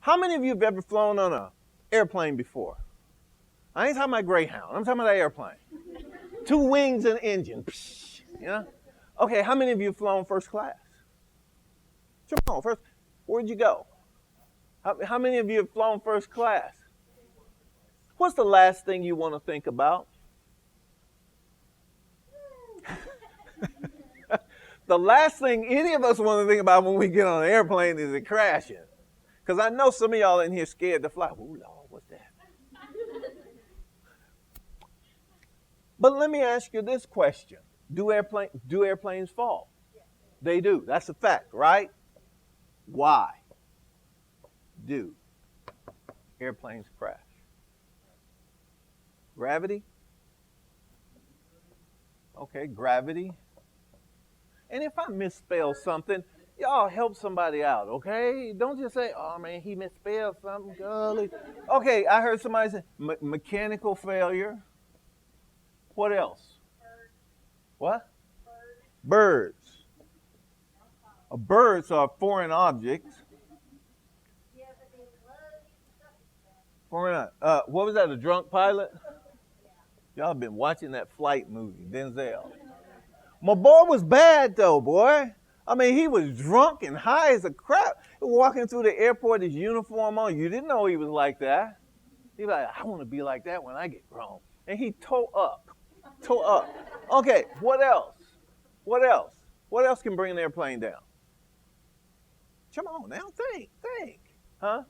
How many of you have ever flown on an airplane before? I ain't talking about Greyhound. I'm talking about an airplane. 2 wings and engine. You know? Okay, how many of you have flown first class? Come on, first. Where'd you go? How many of you have flown first class? What's the last thing you want to think about? The last thing any of us want to think about when we get on an airplane is it crashing. Because I know some of y'all in here scared to fly. Ooh, Lord, what's that? But let me ask you this question. Do airplanes fall? They do. That's a fact, right? Why do airplanes crash? Gravity? Okay, gravity. And if I misspell something, y'all help somebody out, okay? Don't just say, oh, man, he misspelled something. Golly. Okay, I heard somebody say mechanical failure. What else? What? Birds. Birds are foreign objects. Foreign. What was that, a drunk pilot? Y'all have been watching that Flight movie, Denzel. My boy was bad, though, boy. I mean, he was drunk and high as a crap. Walking through the airport, his uniform on. You didn't know he was like that. He was like, I want to be like that when I get grown. And he tore up. Okay, what else? What else can bring an airplane down? Come on now, think. Huh?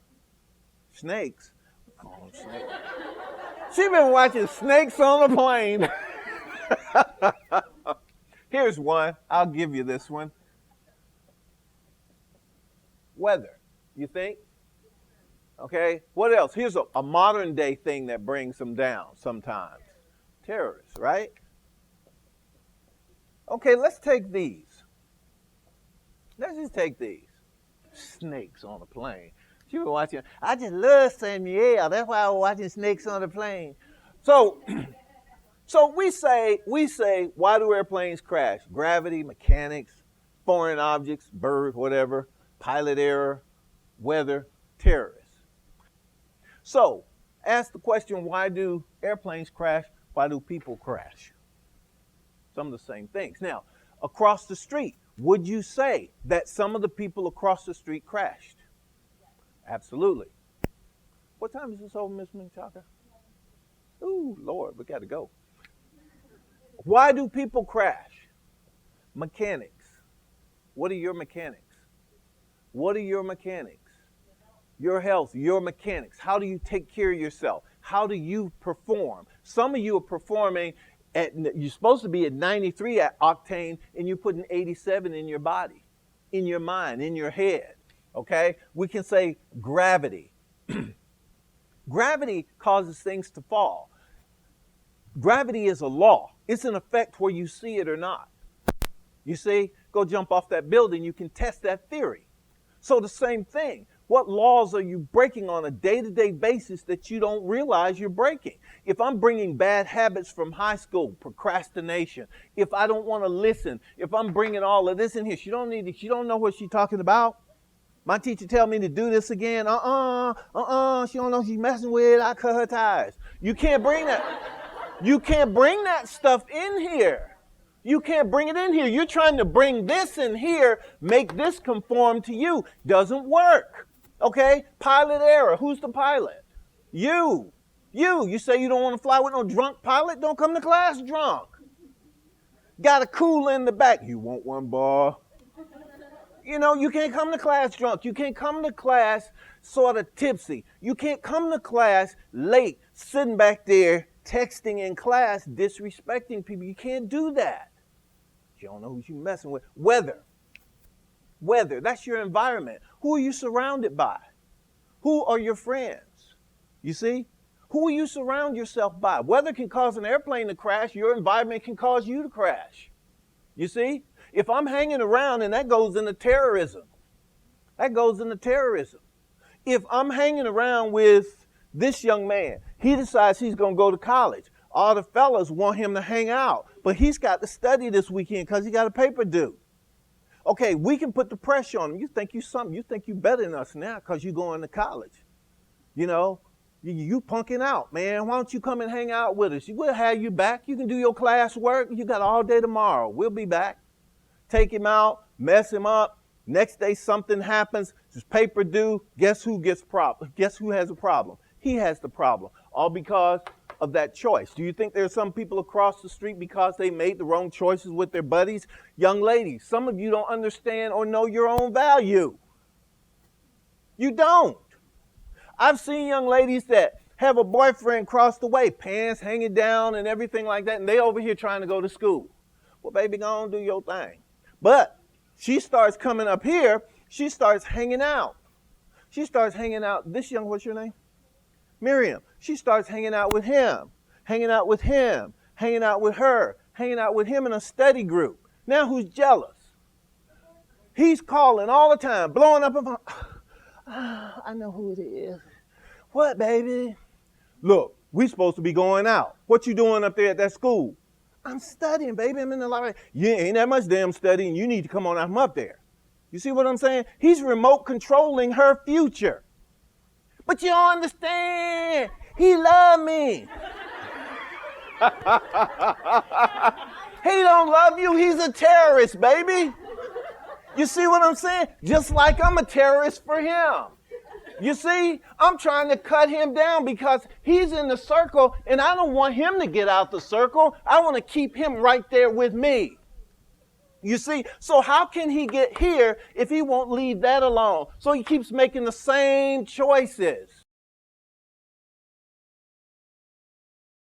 Snakes. Oh, snakes. She's been watching Snakes on a Plane. Here's one. I'll give you this one. Weather. You think? Okay. What else? Here's a modern day thing that brings them down sometimes. Terrorists, right? Okay, let's take these. Let's just take these. Snakes on a plane. She was watching. I just love Samuel. That's why I was watching Snakes on the Plane. So we say, why do airplanes crash? Gravity, mechanics, foreign objects, bird, whatever, pilot error, weather, terrorists. So ask the question, why do airplanes crash? Why do people crash? Some of the same things. Now, across the street, would you say that some of the people across the street crashed? Absolutely. What time is this over, Miss Minchaka? Ooh, Lord, we got to go. Why do people crash? Mechanics. What are your mechanics? What are your mechanics? Your health, your mechanics. How do you take care of yourself? How do you perform? Some of you are performing you're supposed to be at 93 octane, and you're putting 87 in your body, in your mind, in your head. Okay? We can say gravity. Gravity causes things to fall. Gravity is a law. It's an effect whether you see it or not. You see, go jump off that building, you can test that theory. So the same thing. What laws are you breaking on a day-to-day basis that you don't realize you're breaking? If I'm bringing bad habits from high school, procrastination, if I don't want to listen, if I'm bringing all of this in here, she don't know what she's talking about. My teacher tell me to do this again. She don't know she's messing with. I cut her ties. You can't bring that. You can't bring that stuff in here. You can't bring it in here. You're trying to bring this in here, make this conform to you. Doesn't work. Okay? Pilot error. Who's the pilot? You. You say you don't want to fly with no drunk pilot? Don't come to class drunk. Got a cooler in the back. You want one, boy? You know, you can't come to class drunk. You can't come to class sort of tipsy. You can't come to class late, sitting back there, texting in class, disrespecting people. You can't do that. You don't know who you're messing with. Weather. That's your environment. Who are you surrounded by? Who are your friends? You see? Who will you surround yourself by? Weather can cause an airplane to crash. Your environment can cause you to crash. You see? If I'm hanging around, and that goes into terrorism. If I'm hanging around with this young man, he decides he's going to go to college. All the fellas want him to hang out, but he's got to study this weekend because he got a paper due. Okay, we can put the pressure on them. You think you something. You think you better than us now because you going to college. You know, you punking out, man. Why don't you come and hang out with us? We'll have you back. You can do your class work. You got all day tomorrow. We'll be back. Take him out, mess him up. Next day something happens. His paper due. Guess who gets problem? Guess who has a problem? He has the problem. All because of that choice. Do you think there's some people across the street because they made the wrong choices with their buddies? Young ladies, some of you don't understand or know your own value. You don't. I've seen young ladies that have a boyfriend across the way, pants hanging down and everything like that, and they over here trying to go to school. Well, baby, go on, do your thing. But she starts coming up here, she starts hanging out. She starts hanging out, what's your name? Miriam. She starts hanging out with him, hanging out with him, hanging out with her, hanging out with him in a study group. Now who's jealous? He's calling all the time, blowing up and I know who it is. What, baby? Look, we supposed to be going out. What you doing up there at that school? I'm studying, baby. I'm in the library. You ain't that much damn studying. You need to come on out from up there. You see what I'm saying? He's remote controlling her future. But you don't understand. He loved me. He don't love you. He's a terrorist, baby. You see what I'm saying? Just like I'm a terrorist for him. You see, I'm trying to cut him down because he's in the circle and I don't want him to get out the circle. I want to keep him right there with me. You see, so how can he get here if he won't leave that alone? So he keeps making the same choices.